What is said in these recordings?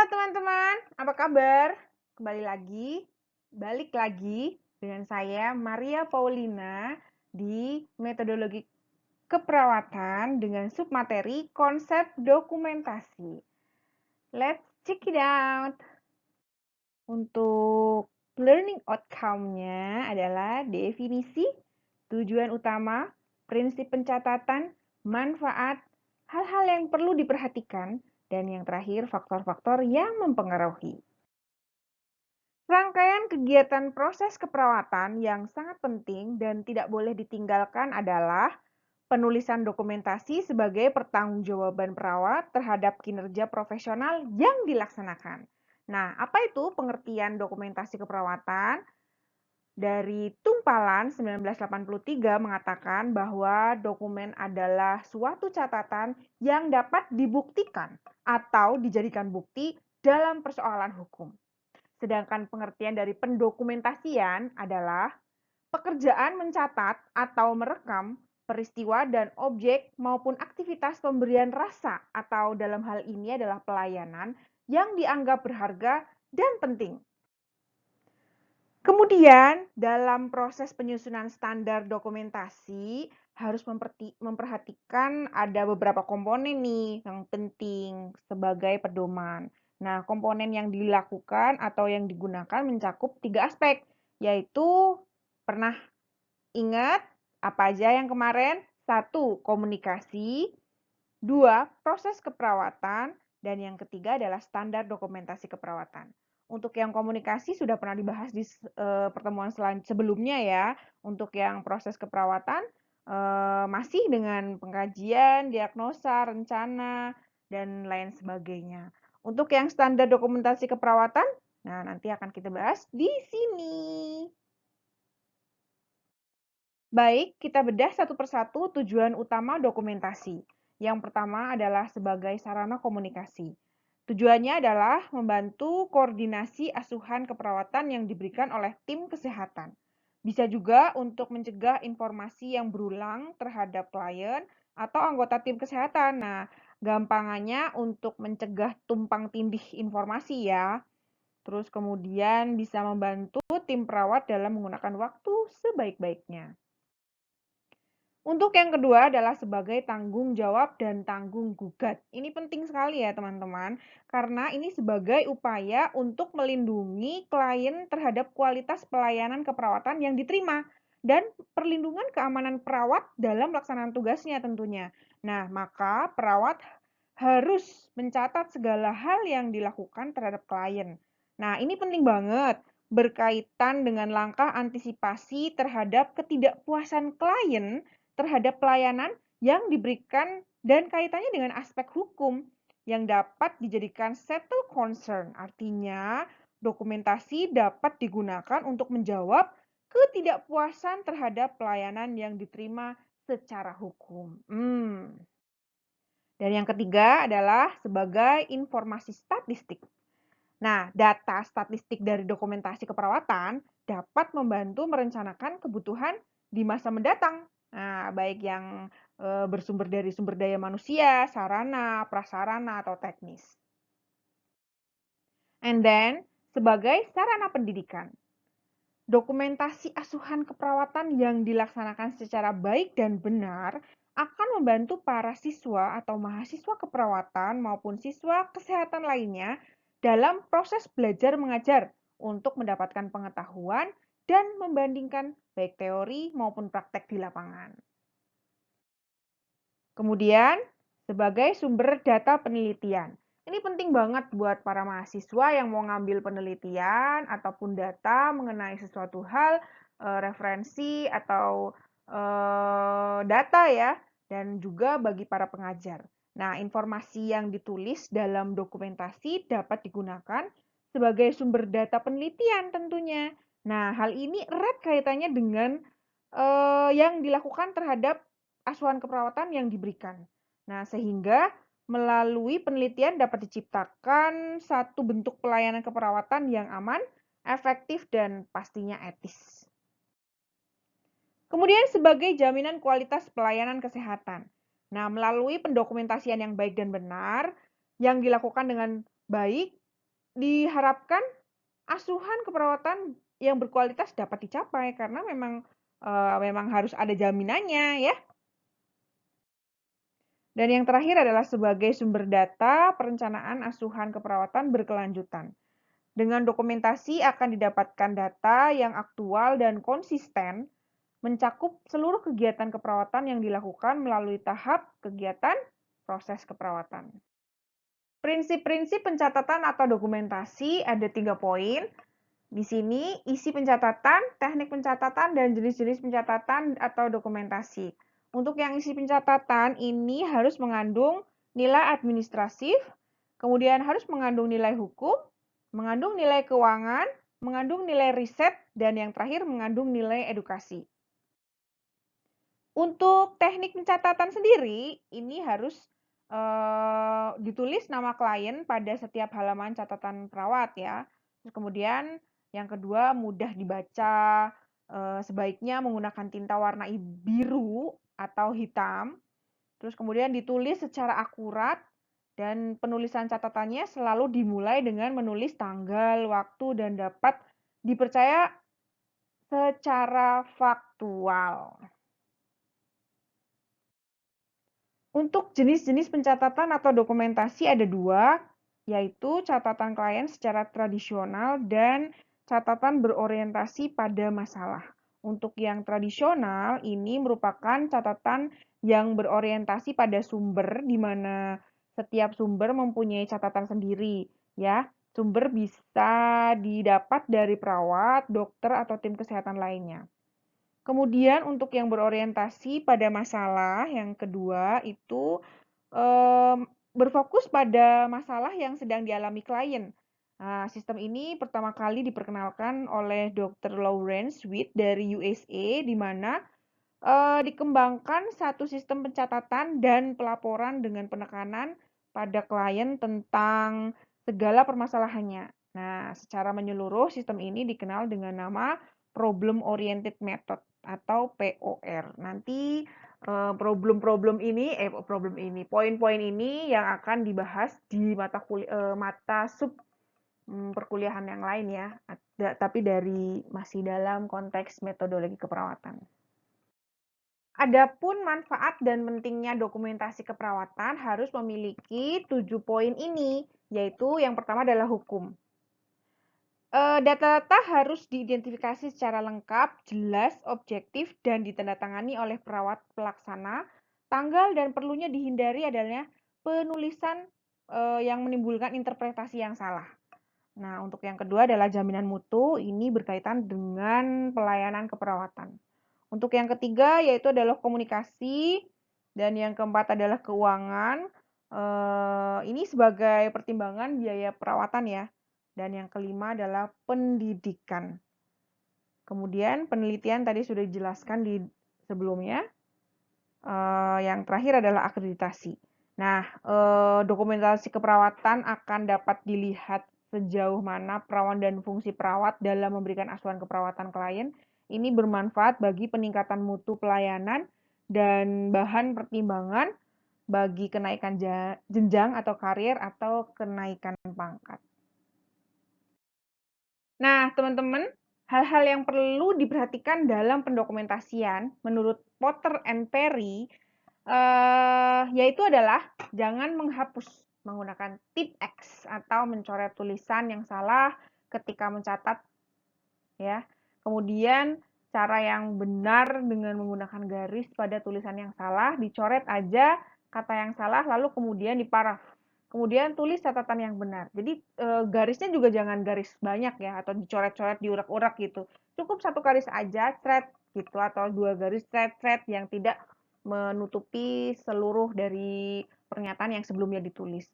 teman-teman, apa kabar? Balik lagi dengan saya Maria Paulina di metodologi keperawatan dengan submateri konsep dokumentasi. Let's check it out. Untuk learning outcome-nya adalah definisi, tujuan utama, prinsip pencatatan, manfaat, hal-hal yang perlu diperhatikan, dan yang terakhir faktor-faktor yang mempengaruhi. Rangkaian kegiatan proses keperawatan yang sangat penting dan tidak boleh ditinggalkan adalah penulisan dokumentasi sebagai pertanggungjawaban perawat terhadap kinerja profesional yang dilaksanakan. Nah, apa itu pengertian dokumentasi keperawatan? Dari Tumpalan 1983 mengatakan bahwa dokumen adalah suatu catatan yang dapat dibuktikan atau dijadikan bukti dalam persoalan hukum. Sedangkan pengertian dari pendokumentasian adalah pekerjaan mencatat atau merekam peristiwa dan objek maupun aktivitas pemberian rasa atau dalam hal ini adalah pelayanan yang dianggap berharga dan penting. Kemudian, dalam proses penyusunan standar dokumentasi harus memperhatikan ada beberapa komponen nih yang penting sebagai pedoman. Nah, komponen yang dilakukan atau yang digunakan mencakup 3 aspek, yaitu pernah ingat apa aja yang kemarin? 1. Komunikasi, 2. Proses keperawatan, dan yang ketiga adalah standar dokumentasi keperawatan. Untuk yang komunikasi sudah pernah dibahas di pertemuan sebelumnya ya. Untuk yang proses keperawatan masih dengan pengkajian, diagnosa, rencana, dan lain sebagainya. Untuk yang standar dokumentasi keperawatan, nah nanti akan kita bahas di sini. Baik, kita bedah satu persatu tujuan utama dokumentasi. Yang pertama adalah sebagai sarana komunikasi. Tujuannya adalah membantu koordinasi asuhan keperawatan yang diberikan oleh tim kesehatan. Bisa juga untuk mencegah informasi yang berulang terhadap klien atau anggota tim kesehatan. Nah, gampangannya untuk mencegah tumpang tindih informasi ya. Terus kemudian bisa membantu tim perawat dalam menggunakan waktu sebaik-baiknya. Untuk yang kedua adalah sebagai tanggung jawab dan tanggung gugat. Ini penting sekali ya teman-teman, karena ini sebagai upaya untuk melindungi klien terhadap kualitas pelayanan keperawatan yang diterima dan perlindungan keamanan perawat dalam pelaksanaan tugasnya tentunya. Nah, maka perawat harus mencatat segala hal yang dilakukan terhadap klien. Nah, ini penting banget berkaitan dengan langkah antisipasi terhadap ketidakpuasan klien terhadap pelayanan yang diberikan dan kaitannya dengan aspek hukum yang dapat dijadikan settle concern. Artinya, dokumentasi dapat digunakan untuk menjawab ketidakpuasan terhadap pelayanan yang diterima secara hukum. Dan yang ketiga adalah sebagai informasi statistik. Nah, data statistik dari dokumentasi keperawatan dapat membantu merencanakan kebutuhan di masa mendatang. Nah, baik yang bersumber dari sumber daya manusia, sarana, prasarana, atau teknis. And then, sebagai sarana pendidikan. Dokumentasi asuhan keperawatan yang dilaksanakan secara baik dan benar akan membantu para siswa atau mahasiswa keperawatan maupun siswa kesehatan lainnya dalam proses belajar mengajar untuk mendapatkan pengetahuan dan membandingkan baik teori maupun praktek di lapangan. Kemudian, sebagai sumber data penelitian. Ini penting banget buat para mahasiswa yang mau ngambil penelitian ataupun data mengenai sesuatu hal, referensi atau data ya, dan juga bagi para pengajar. Nah, informasi yang ditulis dalam dokumentasi dapat digunakan sebagai sumber data penelitian tentunya. Nah, hal ini erat kaitannya dengan yang dilakukan terhadap asuhan keperawatan yang diberikan. Nah, sehingga melalui penelitian dapat diciptakan satu bentuk pelayanan keperawatan yang aman, efektif, dan pastinya etis. Kemudian sebagai jaminan kualitas pelayanan kesehatan. Nah, melalui pendokumentasian yang baik dan benar, yang dilakukan dengan baik, diharapkan asuhan keperawatan yang berkualitas dapat dicapai karena memang harus ada jaminannya ya. Dan yang terakhir adalah sebagai sumber data perencanaan asuhan keperawatan berkelanjutan. Dengan dokumentasi akan didapatkan data yang aktual dan konsisten, mencakup seluruh kegiatan keperawatan yang dilakukan melalui tahap kegiatan proses keperawatan. Prinsip-prinsip pencatatan atau dokumentasi ada 3 poin. Di sini isi pencatatan, teknik pencatatan, dan jenis-jenis pencatatan atau dokumentasi. Untuk yang isi pencatatan ini harus mengandung nilai administratif, kemudian harus mengandung nilai hukum, mengandung nilai keuangan, mengandung nilai riset, dan yang terakhir mengandung nilai edukasi. Untuk teknik pencatatan sendiri, ini harus ditulis nama klien pada setiap halaman catatan perawat ya. Terus kemudian yang kedua mudah dibaca, sebaiknya menggunakan tinta warna biru atau hitam. Terus kemudian ditulis secara akurat dan penulisan catatannya selalu dimulai dengan menulis tanggal, waktu, dan dapat dipercaya secara faktual. Untuk jenis-jenis pencatatan atau dokumentasi ada 2, yaitu catatan klien secara tradisional dan catatan berorientasi pada masalah. Untuk yang tradisional, ini merupakan catatan yang berorientasi pada sumber, di mana setiap sumber mempunyai catatan sendiri. Ya, sumber bisa didapat dari perawat, dokter, atau tim kesehatan lainnya. Kemudian untuk yang berorientasi pada masalah, yang kedua itu berfokus pada masalah yang sedang dialami klien. Nah, sistem ini pertama kali diperkenalkan oleh Dr. Lawrence Sweet dari USA, di mana dikembangkan satu sistem pencatatan dan pelaporan dengan penekanan pada klien tentang segala permasalahannya. Nah, secara menyeluruh sistem ini dikenal dengan nama Problem Oriented Method atau POR. Nanti poin-poin ini yang akan dibahas di mata sub perkuliahan yang lain ya, tapi masih dalam konteks metodologi keperawatan. Adapun manfaat dan pentingnya dokumentasi keperawatan harus memiliki 7 poin ini, yaitu yang pertama adalah hukum. Data-data harus diidentifikasi secara lengkap, jelas, objektif, dan ditandatangani oleh perawat pelaksana. Tanggal dan perlunya dihindari adalah penulisan yang menimbulkan interpretasi yang salah. Nah, untuk yang kedua adalah jaminan mutu, ini berkaitan dengan pelayanan keperawatan. Untuk yang ketiga yaitu adalah komunikasi, dan yang keempat adalah keuangan. Ini sebagai pertimbangan biaya perawatan ya. Dan yang kelima adalah pendidikan. Kemudian penelitian tadi sudah dijelaskan di sebelumnya. Yang terakhir adalah akreditasi. Nah, dokumentasi keperawatan akan dapat dilihat sejauh mana perawan dan fungsi perawat dalam memberikan asuhan keperawatan klien. Ini bermanfaat bagi peningkatan mutu pelayanan dan bahan pertimbangan bagi kenaikan jenjang atau karir atau kenaikan pangkat. Nah, teman-teman, hal-hal yang perlu diperhatikan dalam pendokumentasian menurut Potter and Perry yaitu adalah jangan menghapus menggunakan tip X atau mencoret tulisan yang salah ketika mencatat ya. Kemudian cara yang benar dengan menggunakan garis pada tulisan yang salah, dicoret aja kata yang salah lalu kemudian diparaf. Kemudian tulis catatan yang benar. Jadi garisnya juga jangan garis banyak ya, atau dicoret-coret, diurak-urak gitu. Cukup satu garis aja, thread gitu, atau 2 garis thread yang tidak menutupi seluruh dari pernyataan yang sebelumnya ditulis.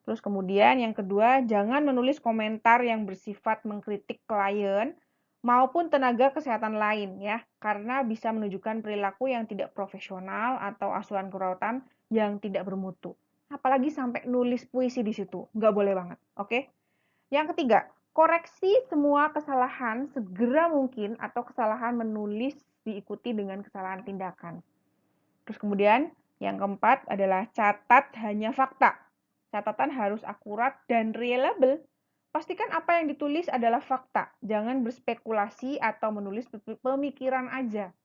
Terus kemudian yang kedua, jangan menulis komentar yang bersifat mengkritik klien maupun tenaga kesehatan lain ya, karena bisa menunjukkan perilaku yang tidak profesional atau asuhan keperawatan yang tidak bermutu. Apalagi sampai nulis puisi di situ, nggak boleh banget, oke? Yang ketiga, koreksi semua kesalahan segera mungkin atau kesalahan menulis diikuti dengan kesalahan tindakan. Terus kemudian yang keempat adalah catat hanya fakta. Catatan harus akurat dan reliable. Pastikan apa yang ditulis adalah fakta. Jangan berspekulasi atau menulis pemikiran aja.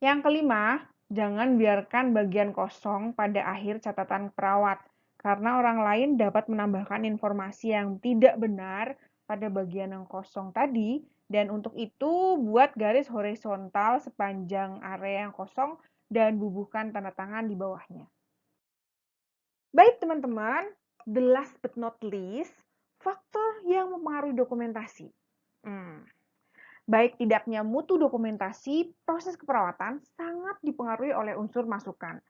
Yang kelima, jangan biarkan bagian kosong pada akhir catatan perawat, karena orang lain dapat menambahkan informasi yang tidak benar pada bagian yang kosong tadi, dan untuk itu buat garis horizontal sepanjang area yang kosong dan bubuhkan tanda tangan di bawahnya. Baik teman-teman, the last but not least, faktor yang mempengaruhi dokumentasi. Baik tidaknya mutu dokumentasi, proses keperawatan sangat dipengaruhi oleh unsur masukan.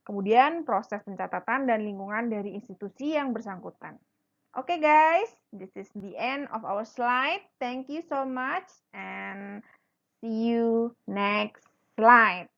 Kemudian proses pencatatan dan lingkungan dari institusi yang bersangkutan. Oke guys, this is the end of our slide. Thank you so much and see you next slide.